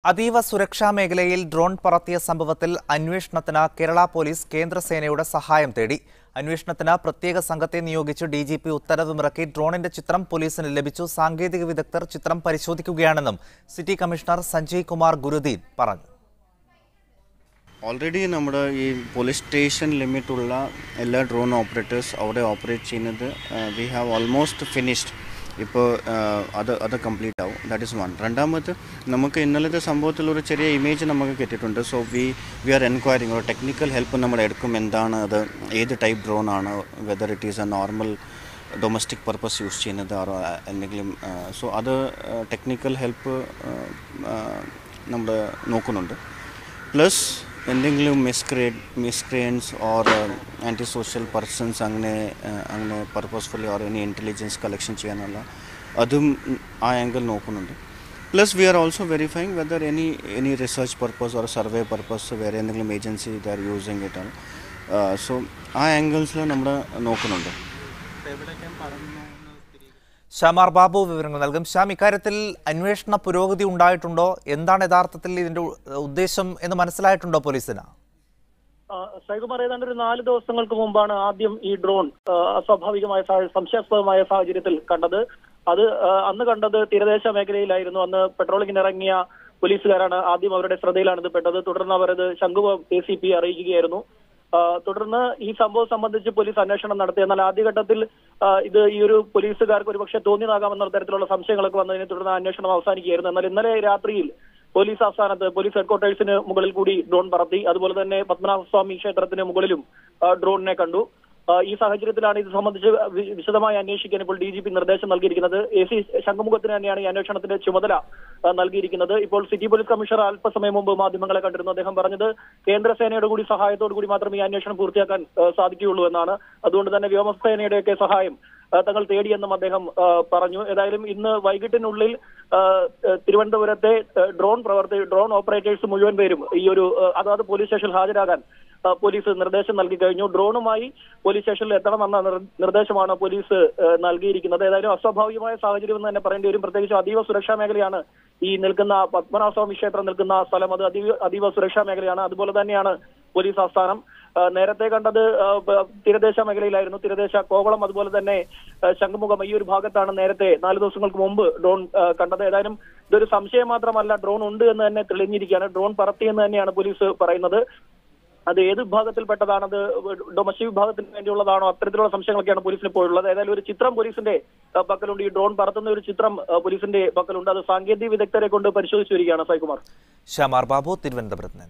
അതീവ സുരക്ഷാ മേഖലയിൽ ഡ്രോൺ പറത്തിയ സംഭവത്തിൽ അന്വേഷണത്തിന് കേരള പോലീസ് കേന്ദ്രസേനയുടെ സഹായം തേടി. അന്വേഷണത്തിന് പ്രത്യേക സംഘത്തെ നിയോഗിച്ച് ഡിജിപി ഉത്തരവുമിറക്കി. ഡ്രോണിന്റെ ചിത്രം പോലീസിന് ലഭിച്ചു. സാങ്കേതിക വിദഗ്ധർ ചിത്രം പരിശോധിക്കുകയാണെന്നും സിറ്റി കമ്മീഷണർ സഞ്ജയ് കുമാർ ഗുരുദീൻ പറഞ്ഞു. ഓൾറെഡി നമ്മുടെ ഈ പോലീസ് സ്റ്റേഷൻ ലിമിറ്റുള്ള എല്ലാ ഡ്രോൺ ഓപ്പറേറ്റേഴ്സ് അവിടെ ഓപ്പറേറ്റ് ചെയ്യുന്നത് വി ഹാവ് ഓൾമോസ്റ്റ് ഫിനിഷ്ഡ്. ഇപ്പോൾ അത് കംപ്ലീറ്റ് ആവും. That is one. രണ്ടാമത് നമുക്ക് ഇന്നലത്തെ സംഭവത്തിലൊരു ചെറിയ ഇമേജ് നമുക്ക് കിട്ടിയിട്ടുണ്ട്. സോ വി ആർ എൻക്വയറിങ് ഒരു ടെക്നിക്കൽ ഹെൽപ്പ് നമ്മൾ എടുക്കും. എന്താണ് അത്, ഏത് ടൈപ്പ് ഡ്രോൺ ആണ്, whether it is A normal domestic purpose use ചെയ്യുന്നത് ആരോ എന്തെങ്കിലും. സോ അത് ടെക്നിക്കൽ ഹെൽപ്പ് നമ്മൾ നോക്കുന്നുണ്ട്. പ്ലസ് എന്തെങ്കിലും miscreants or anti social persons അങ്ങനെ purposefully or any intelligence collection ചെയ്യാനുള്ള അതും ആ ആംഗിൾ നോക്കുന്നുണ്ട്. Plus we are also verifying whether any research purpose or survey purpose വേറെ എന്തെങ്കിലും agency they are using it ആണ്. സോ ആ ആംഗിൾസിൽ നമ്മൾ നോക്കുന്നുണ്ട്. ശ്യാമാർ ബാബു വിവരങ്ങൾ നൽകും. ശ്യാം, ഇക്കാര്യത്തിൽ അന്വേഷണ പുരോഗതി ഉണ്ടായിട്ടുണ്ടോ? എന്താണ് യഥാർത്ഥത്തിൽ ഇതിന്റെ ഉദ്ദേശം എന്ന് മനസ്സിലായിട്ടുണ്ടോ പോലീസിന്? സൈകുമാർ, ഏതാണ്ട് ഒരു 4 ദിവസങ്ങൾക്ക് മുമ്പാണ് ആദ്യം ഈ ഡ്രോൺ അസ്വാഭാവികമായ സംശയാസ്പദമായ സാഹചര്യത്തിൽ കണ്ടത്. അത് അന്ന് കണ്ടത് തീരദേശ മേഖലയിലായിരുന്നു. അന്ന് പെട്രോളിങ്ങിന് ഇറങ്ങിയ പോലീസുകാരാണ് ആദ്യം അവരുടെ ശ്രദ്ധയിലാണിത് പെട്ടത്. തുടർന്ന് അവരത് ശംഖുമുഖം ACP അറിയിക്കുകയായിരുന്നു. തുടർന്ന് ഈ സംഭവം സംബന്ധിച്ച് പോലീസ് അന്വേഷണം നടത്തി. എന്നാൽ ആദ്യഘട്ടത്തിൽ ഇത് ഈ ഒരു പോലീസുകാർക്ക് ഒരുപക്ഷെ തോന്നിയതാകാമെന്ന തരത്തിലുള്ള സംശയങ്ങളൊക്കെ വന്നതിനെ തുടർന്ന് അന്വേഷണം അവസാനിക്കുകയായിരുന്നു. എന്നാൽ ഇന്നലെ രാത്രിയിൽ പോലീസ് ആസ്ഥാനത്ത് പോലീസ് ഹെഡ്ക്വാർട്ടേഴ്സിന് മുകളിൽ കൂടി ഡ്രോൺ പറത്തി. അതുപോലെ തന്നെ പത്മനാഭസ്വാമി ക്ഷേത്രത്തിന് മുകളിലും ഡ്രോണിനെ കണ്ടു. ഈ സാഹചര്യത്തിലാണ് ഇത് സംബന്ധിച്ച് വിശദമായി അന്വേഷിക്കാൻ ഇപ്പോൾ DGP നിർദ്ദേശം നൽകിയിരിക്കുന്നത്. AC ശംഖുമുഖത്തിന് തന്നെയാണ് ഈ അന്വേഷണത്തിന്റെ ചുമതല നൽകിയിരിക്കുന്നത്. ഇപ്പോൾ സിറ്റി പോലീസ് കമ്മീഷണർ അല്പസമയം മുമ്പ് മാധ്യമങ്ങളെ കണ്ടിരുന്നു. അദ്ദേഹം പറഞ്ഞത് കേന്ദ്രസേനയുടെ കൂടി സഹായത്തോടു കൂടി മാത്രമേ ഈ അന്വേഷണം പൂർത്തിയാക്കാൻ സാധിക്കുകയുള്ളൂ എന്നാണ്. അതുകൊണ്ട് തന്നെ വ്യോമസേനയുടെയൊക്കെ സഹായം തങ്ങൾ തേടിയെന്നും അദ്ദേഹം പറഞ്ഞു. ഏതായാലും ഇന്ന് വൈകിട്ടിനുള്ളിൽ തിരുവനന്തപുരത്തെ ഡ്രോൺ ഓപ്പറേറ്റേഴ്സ് മുഴുവൻ പേരും ഈ ഒരു അതാത് പോലീസ് സ്റ്റേഷനിൽ ഹാജരാകാൻ പോലീസ് നിർദ്ദേശം നൽകി കഴിഞ്ഞു. ഡ്രോണുമായി പോലീസ് സ്റ്റേഷനിൽ എത്തണമെന്ന നിർദ്ദേശമാണ് പോലീസ് നൽകിയിരിക്കുന്നത്. ഏതായാലും അസ്വാഭാവികമായ സാഹചര്യം എന്ന് തന്നെ പറയേണ്ടി വരും. പ്രത്യേകിച്ച് അതീവ സുരക്ഷാ മേഖലയാണ് ഈ നിൽക്കുന്ന പത്മനാഭസ്വാമി ക്ഷേത്രം നിൽക്കുന്ന സ്ഥലം. അത് അതീവ സുരക്ഷാ മേഖലയാണ്. അതുപോലെ തന്നെയാണ് പോലീസ് ആസ്ഥാനം. നേരത്തെ കണ്ടത് തീരദേശ മേഖലയിലായിരുന്നു. തീരദേശ കോവളം അതുപോലെ തന്നെ ശംഖുമുഖം ഈ ഒരു ഭാഗത്താണ് നേരത്തെ 4 ദിവസങ്ങൾക്ക് മുമ്പ് ഡ്രോൺ കണ്ടത്. ഏതായാലും ഇതൊരു സംശയം മാത്രമല്ല, ഡ്രോൺ ഉണ്ട് എന്ന് തന്നെ തെളിഞ്ഞിരിക്കുകയാണ്. ഡ്രോൺ പറത്തിയെന്ന് തന്നെയാണ് പോലീസ് പറയുന്നത്. അത് ഏത് വിഭാഗത്തിൽപ്പെട്ടതാണത്, ഡൊമസ്റ്റിക് വിഭാഗത്തിന് വേണ്ടിയുള്ളതാണോ, അത്തരത്തിലുള്ള സംശയങ്ങളൊക്കെയാണ് പോലീസിന് ഇപ്പോഴുള്ളത്. ഏതായാലും ഒരു ചിത്രം പോലീസിന്റെ പക്കലുണ്ട്. ഈ ഡ്രോൺ പറത്തുന്ന ഒരു ചിത്രം പോലീസിന്റെ പക്കലുണ്ട്. അത് സാങ്കേതിക വിദഗ്ധരെ കൊണ്ട് പരിശോധിച്ചു വരികയാണ്. സൈകുമാർ. ശ്യാമാർ ബാബു, തിരുവനന്തപുരത്ത്.